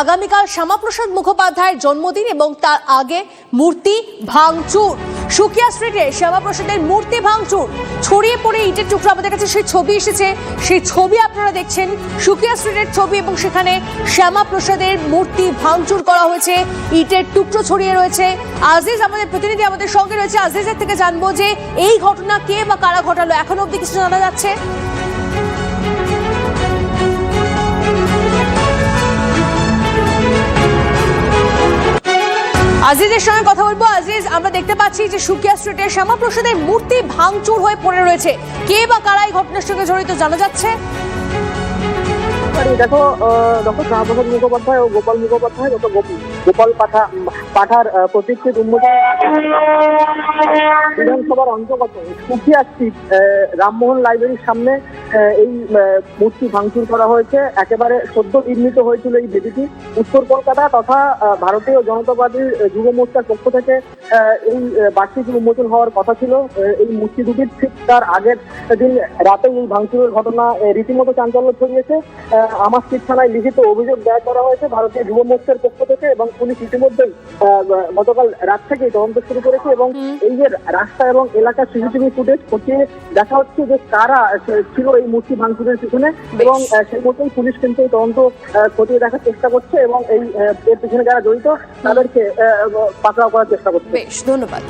আগামীকাল শ্যামাপ্রসাদ মুখোপাধ্যায়ের জন্মদিন এবং তার আগে মূর্তি ভাঙচুর। সুকিয়া স্ট্রিটে শ্যামাপ্রসাদের মূর্তি ভাঙচুর, ছড়িয়ে পড়ে ইটের টুকরো। আমাদের কাছে সেই ছবি এসেছে, সেই ছবি আপনারা দেখছেন, সুকিয়া স্ট্রিটের ছবি, এবং সেখানে শ্যামাপ্রসাদের মূর্তি ভাঙচুর করা হয়েছে, ইটের টুকরো ছড়িয়ে রয়েছে। আজিজ আমাদের প্রতিনিধি আমাদের সঙ্গে রয়েছে, আজিজের থেকে জানবো যে এই ঘটনা কে বা কারা ঘটালো, এখনো অব্দি কিছু জানা যাচ্ছে? আজিজের সঙ্গে কথা বলবো। আজিজ, আমরা দেখতে পাচ্ছি যে সুকিয়া স্ট্রিটে শ্যামাপ্রসাদের মূর্তি ভাঙচুর হয়ে পড়ে রয়েছে, কে বা কারা এই ঘটনার সঙ্গে জড়িত জানা যাচ্ছে? দেখো শ্যামাপ্রসাদ মুখোপাধ্যায় ও গোপাল মুখোপাধ্যায়, গোপাল পাঠার প্রতীককে বিধানসভার অন্তর্গত সুকিয়া স্ট্রিট রামমোহন লাইব্রেরির সামনে এই মূর্তি ভাঙচুর করা হয়েছে। একেবারে সদ্য নির্মিত হয়েছিল এই বেদিটি। উত্তর কলকাতা তথা ভারতীয় জনতাবাদী যুব মোর্চার পক্ষ থেকে এই বার্ষিক উন্মোচন হওয়ার কথা ছিল। এই মূর্তি দুটির ঠিক তার আগের দিন রাতে এই ভাঙচুরের ঘটনা রীতিমতো চাঞ্চল্য ছড়িয়েছে। আমার স্ট্রিট থানায় লিখিত অভিযোগ দায়ের করা হয়েছে ভারতীয় যুব মোর্চার পক্ষ থেকে, এবং পুলিশ ইতিমধ্যেই গতকাল রাত থেকেই তদন্ত শুরু করেছে। এবং এই যে রাস্তা এবং এলাকার সিসিটিভি ফুটেজ খতিয়ে দেখা হচ্ছে যে কারা ছিল এই মূর্তি ভাঙচুরের পিছনে, এবং সেই মতোই পুলিশ কিন্তু এই তদন্ত খতিয়ে দেখার চেষ্টা করছে এবং এই এর পিছনে যারা জড়িত তাদেরকে পাকড়াও করার চেষ্টা করছে। বেশ, ধন্যবাদ।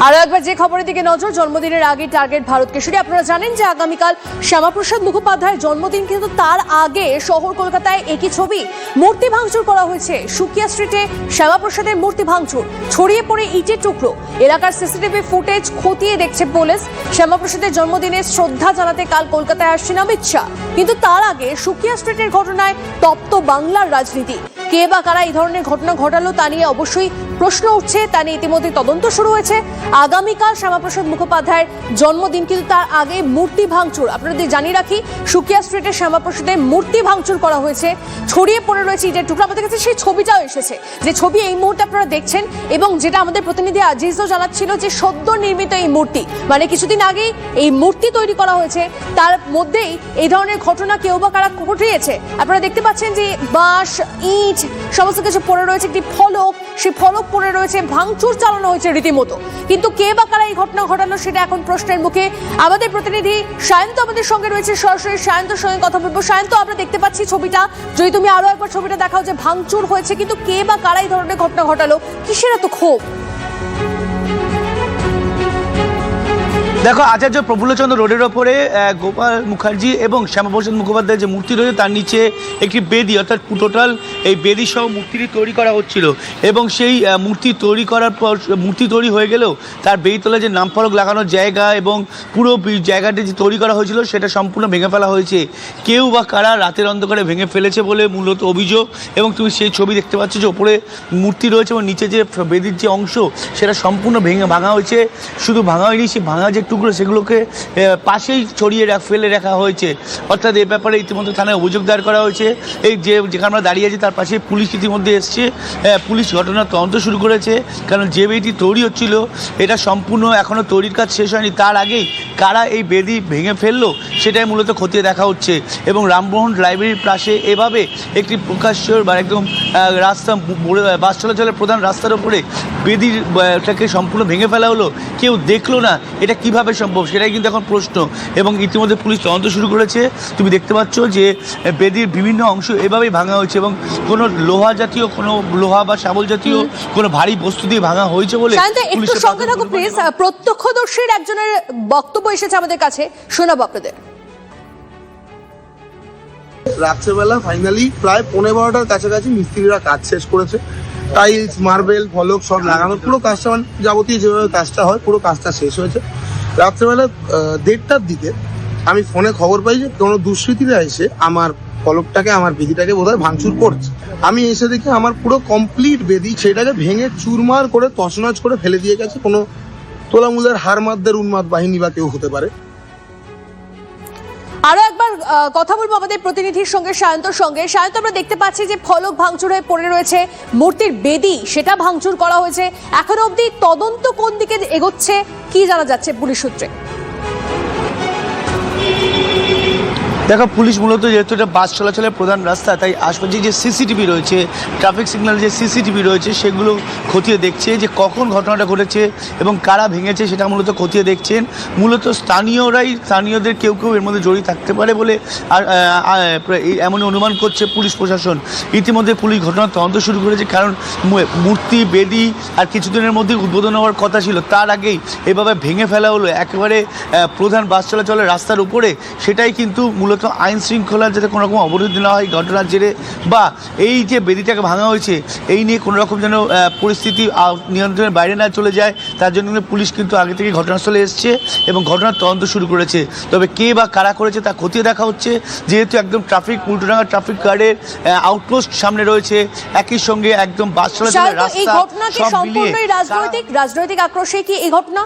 আরো একবার যে খবরের দিকে নজর, জন্মদিনের আগে টার্গেট ভারত কেশরী। আপনারা জানেন যে আগামীকাল শ্যামাপ্রসাদ মুখোপাধ্যায়ের জন্মদিন, কিন্তু তার আগে শহর কলকাতায় একই ছবি মূর্তি ভাঙচুর করা হয়েছে। সুকিয়া স্ট্রিটে শ্যামাপ্রসাদের মূর্তি ভাঙচুর, ছড়িয়ে পড়ে ইটের টুকরো। এলাকার সিসিটিভি ফুটেজ খতিয়ে দেখছে পুলিশ। শ্যামাপ্রসাদের জন্মদিনে শ্রদ্ধা জানাতে কাল কলকাতায় আসছেন অমিত শাহ, কিন্তু তার আগে সুকিয়া স্ট্রিটের ঘটনায় তপ্ত বাংলার রাজনীতি। কে বা কারা এই ধরনের ঘটনা ঘটালো তা নিয়ে অবশ্যই প্রশ্ন উঠছে, তা নিয়ে ইতিমধ্যে তদন্ত শুরু হয়েছে। আগামীকাল শ্যামাপ্রসাদ মুখোপাধ্যায়ের জন্মদিন, কিন্তু তার আগে মূর্তি ভাঙচুর। আপনাদের জানিয়ে রাখি, সুকিয়া স্ট্রিটে শ্যামাপ্রসাদের মূর্তি ভাঙচুর করা হয়েছে, ছড়িয়ে পড়ে রয়েছে ইটের টুকরো। আমাদের কাছে সেই ছবিটাও এসেছে, যে ছবি এই মুহূর্তে আপনারা দেখছেন, এবং যেটা আমাদের প্রতিনিধি আজিজও জানাচ্ছিল যে সদ্য নির্মিত এই মূর্তি, মানে কিছুদিন আগেই এই মূর্তি তৈরি করা হয়েছে, তার মধ্যেই এই ধরনের ঘটনা কেউ বা কারা ঘটিয়েছে। আপনারা দেখতে পাচ্ছেন যে বাঁশ, ইট সমস্ত কিছু পড়ে রয়েছে, একটি ফলক, সেই ফলক পড়ে রয়েছে, ভাঙচুর চালানো হয়েছে রীতিমতো। কিন্তু কে বা কারা এই ঘটনা ঘটানো, সেটা এখন প্রশ্নের মুখে। আমাদের প্রতিনিধি সায়ন্ত আমাদের সঙ্গে রয়েছে, সরাসরি সায়ন্তর সঙ্গে কথা বলবো। সায়ন্ত, আমরা দেখতে পাচ্ছি ছবিটা, যদি তুমি আরো একবার ছবিটা দেখাও, যে ভাঙচুর হয়েছে, কিন্তু কে বা কারা এই ধরনের ঘটনা ঘটালো, কিসের এত ক্ষোভ? দেখো, আচার্য প্রফুল্লচন্দ্র রোডের ওপরে গোপাল মুখার্জি এবং শ্যামাপ্রসাদ মুখোপাধ্যায়ের যে মূর্তি রয়েছে তার নিচে একটি বেদি, অর্থাৎ টোটাল এই বেদি সহ মূর্তিটি তৈরি করা হচ্ছিল। এবং সেই মূর্তি তৈরি করার পর, মূর্তি তৈরি হয়ে গেলেও তার বেদিতলায় যে নাম ফলক লাগানোর জায়গা এবং পুরো জায়গাটি যে তৈরি করা হয়েছিল সেটা সম্পূর্ণ ভেঙে ফেলা হয়েছে। কেউ বা কারা রাতের অন্ধকারে ভেঙে ফেলেছে বলে মূলত অভিযোগ। এবং তুমি সেই ছবি দেখতে পাচ্ছ যে ওপরে মূর্তি রয়েছে এবং নিচে যে বেদির যে অংশ সেটা সম্পূর্ণ ভাঙা হয়েছে। শুধু ভাঙা হয়নি, সেই ভাঙা যে টুকরো সেগুলোকে পাশেই ছড়িয়ে ফেলে রাখা হয়েছে। অর্থাৎ এ ব্যাপারে ইতিমধ্যে থানায় অভিযোগ দায়ের করা হয়েছে। এই যেখানে আমরা দাঁড়িয়ে আছি তার পাশে পুলিশ ইতিমধ্যে এসছে, পুলিশ ঘটনার তদন্ত শুরু করেছে। কারণ যে বেদি তৈরি হচ্ছিল এটা সম্পূর্ণ এখনও তৈরির কাজ শেষ হয়নি, তার আগেই কারা এই বেদি ভেঙে ফেললো সেটাই মূলত খতিয়ে দেখা হচ্ছে। এবং রামমোহন লাইব্রেরির পাশে এভাবে একটি প্রকাশ্য বা একদম রাস্তা, বাস চলাচলের প্রধান রাস্তার ওপরে বেদিটাকে সম্পূর্ণ ভেঙে ফেলা হলো, কেউ দেখলো না, এটা কিভাবে সম্ভব, সেটাই কিন্তু এখন প্রশ্ন। এবং ইতিমধ্যে পুলিশ তদন্ত শুরু করেছে। তুমি দেখতে পাচ্ছ যে বেদির বিভিন্ন অংশ এভাবেই ভাঙা হয়েছে, এবং কোনো লোহা জাতীয়, কোনো লোহা বা শাবল জাতীয় কোনো ভারী বস্তু দিয়ে ভাঙা হয়েছে বলে। একটু সঙ্গে থাকো প্লিজ, প্রত্যক্ষদর্শীর একজনের বক্তব্য এসেছে আমাদের কাছে, শোনাবো আপনাদের। রাত্রেবেলা ফাইনালি প্রায় 11:15টার কাছাকাছি মিস্ত্রিরা কাজ শেষ করেছে। টাইলস, মার্বেল, ফলক সব লাগানোর পুরো কাজটা, মানে যাবতীয় যেভাবে কাজটা হয় পুরো কাজটা শেষ হয়েছে। রাত্রেবেলা 1:30টার দিকে আমি ফোনে খবর পাই যে কোনো দুষ্কৃতীরা এসে আমার ফলকটাকে, আমার বেদিটাকে বোধহয় ভাঙচুর করছে। আমি এসে দেখি আমার পুরো কমপ্লিট বেদি সেটাকে ভেঙে চুরমার করে তছনছ করে ফেলে দিয়ে গেছে। কোনো তোলামূলের হারমাদদের উন্মাদ বাহিনী বা কেউ হতে পারে। আরো একবার কথা বলবো আমাদের প্রতিনিধির সঙ্গে, সায়ন্তর সঙ্গে। সায়ন্ত, আমরা দেখতে পাচ্ছি যে ফলক ভাঙচুর হয়ে পড়ে রয়েছে, মূর্তির বেদি সেটা ভাঙচুর করা হয়েছে। এখনো অবধি তদন্ত কোন দিকে এগোচ্ছে, কি জানা যাচ্ছে পুলিশ সূত্রে? দেখো পুলিশ মূলত যেহেতু এটা বাস চলাচলের প্রধান রাস্তা, তাই আশপাশে যে সিসিটিভি রয়েছে, ট্রাফিক সিগন্যাল যে সিসিটিভি রয়েছে, সেগুলো খতিয়ে দেখছে যে কখন ঘটনাটা ঘটেছে এবং কারা ভেঙেছে সেটা মূলত খতিয়ে দেখছেন। মূলত স্থানীয়দের কেউ এর মধ্যে জড়িত থাকতে পারে বলে এমন অনুমান করছে পুলিশ প্রশাসন। ইতিমধ্যে পুলিশ ঘটনার তদন্ত শুরু করেছে, কারণ মূর্তি বেদি আর কিছুদিনের মধ্যে উদ্বোধন হওয়ার কথা ছিল, তার আগেই এভাবে ভেঙে ফেলা হলো একেবারে প্রধান বাস চলাচলের রাস্তার উপরে। সেটাই কিন্তু মূলত আইন শৃঙ্খলার যাতে কোনো রকম অবরোধ না হয় ঘটনার জেরে, বা এই যে বেদিটাকে ভাঙা হয়েছে এই নিয়ে কোনো রকম যেন পরিস্থিতি নিয়ন্ত্রণের বাইরে না চলে যায়, তার জন্য পুলিশ কিন্তু আগে থেকে ঘটনাস্থলে এসছে এবং ঘটনার তদন্ত শুরু করেছে। তবে কে বা কারা করেছে তা খতিয়ে দেখা হচ্ছে, যেহেতু একদম উল্টোডাঙ্গা ট্রাফিক গার্ডের আউটপোস্ট সামনে রয়েছে, একই সঙ্গে একদম বাস চলাচলের রাস্তা, এই ঘটনা কি সব মিলিয়ে সম্পূর্ণই রাজনৈতিক আক্রোশে কি এই ঘটনা?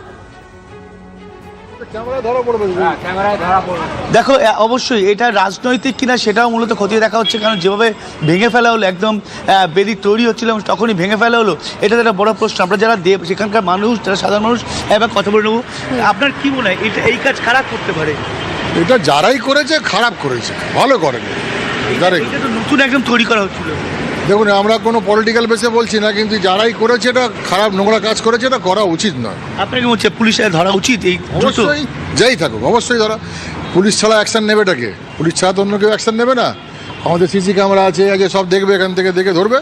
দেখো অবশ্যই এটা রাজনৈতিক কিনা সেটাও মূলত খতিয়ে দেখা হচ্ছে, কারণ যেভাবে ভেঙে ফেলা হলো, একদম বেদি তৈরি হচ্ছিল এবং তখনই ভেঙে ফেলা হলো, এটা একটা বড় প্রশ্ন। আমরা যারা সেখানকার মানুষ, যারা সাধারণ মানুষ, এবার কথা বলে নেবো। আপনার কি মনে হয় এই কাজ খারাপ করতে পারে? এটা যারাই করেছে খারাপ করেছে, ভালো করেনি। এটা তো নতুন একদম তৈরি করা হচ্ছিল। দেখুন, আমরা কোনো পলিটিক্যাল বেসে বলছি না, কিন্তু যারাই করেছে এটা খারাপ নোংরা কাজ করেছে, এটা করা উচিত নয়। আপনাকে হচ্ছে পুলিশে ধরা উচিত এই দ্রুত? অবশ্যই, যাই থাকুক অবশ্যই ধরা। পুলিশ ছাড়া অ্যাকশন নেবে এটাকে, পুলিশ ছাড়া তো অন্য কেউ অ্যাকশন নেবে না। আমাদের সিসি ক্যামেরা আছে, সব দেখবে, এখান থেকে দেখে ধরবে।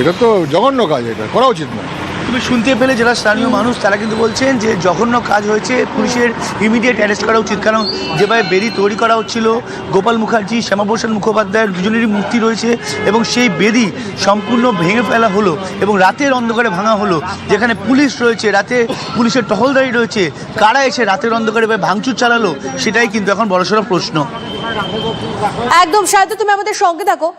এটা তো জঘন্য কাজ, এটা করা উচিত নয়। তুমি শুনতে পেলে যারা স্থানীয় মানুষ তারা কিন্তু বলছেন যে জঘন্য কাজ হয়েছে, পুলিশের ইমিডিয়েট অ্যারেস্ট করা উচিত। কারণ যেভাবে বেদি তৈরি করা হচ্ছিল, গোপাল মুখার্জি, শ্যামাপ্রসাদ মুখোপাধ্যায়ের দুজনেরই মূর্তি রয়েছে এবং সেই বেদি সম্পূর্ণ ভেঙে ফেলা হলো এবং রাতের অন্ধকারে ভাঙা হলো, যেখানে পুলিশ রয়েছে, রাতে পুলিশের টহলদারি রয়েছে, কারা এসে রাতের অন্ধকারে ভাঙচুর চালালো, সেটাই কিন্তু এখন বড়সড় প্রশ্ন। একদম সাহিত্য, তুমি আমাদের সঙ্গে থাকো।